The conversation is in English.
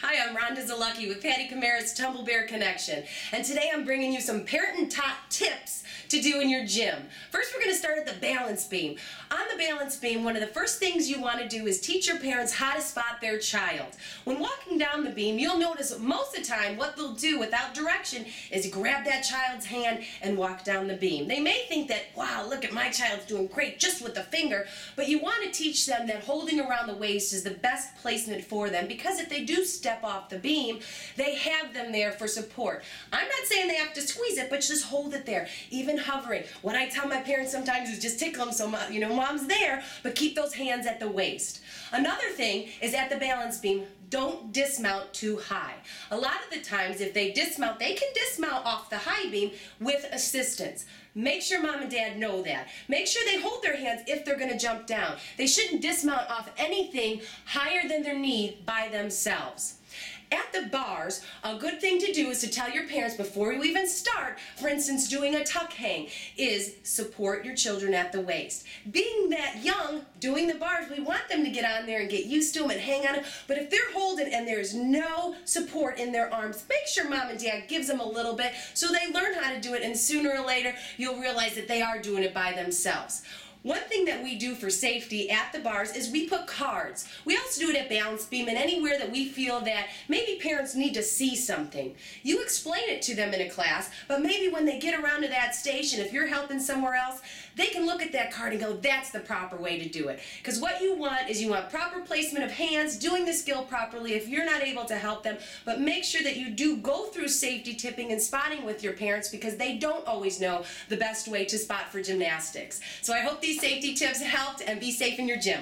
Hi, I'm Rhonda Zaluckyj with Patty Camara's Tumble Bear Connection, and today I'm bringing you some parenting top tips to do in your gym. First, we're going to start at the balance beam. On the balance beam, one of the first things you want to do is teach your parents how to spot their child. When walking down the beam, you'll notice most of the time what they'll do without direction is grab that child's hand and walk down the beam. They may think that, wow, look at my child's doing great just with the finger, but you want to teach them that holding around the waist is the best placement for them, because if they do step off the beam, they have them there for support. I'm not saying they have to squeeze it, but just hold it there, even hovering. What I tell my parents sometimes is just tickle them so mom's there, but keep those hands at the waist. Another thing is at the balance beam, don't dismount too high. A lot of the times if they dismount, they can dismount off the high beam with assistance. Make sure mom and dad know that. Make sure they hold their hands if they're going to jump down. They shouldn't dismount off anything higher than their knee by themselves. At the bars, a good thing to do is to tell your parents before you even start, for instance, doing a tuck hang, is support your children at the waist. Being that young, doing the bars, we want them to get on there and get used to them and hang on them, but if they're holding and there's no support in their arms, make sure mom and dad gives them a little bit so they learn how to do it, and sooner or later you'll realize that they are doing it by themselves. One thing that we do for safety at the bars is we put cards. We also do it at balance beam and anywhere that we feel that maybe parents need to see something. You explain it to them in a class, but maybe when they get around to that station, if you're helping somewhere else, they can look at that card and go, that's the proper way to do it. Because what you want is you want proper placement of hands, doing the skill properly if you're not able to help them, but make sure that you do go through safety tipping and spotting with your parents, because they don't always know the best way to spot for gymnastics. So I hope these safety tips helped, and be safe in your gym.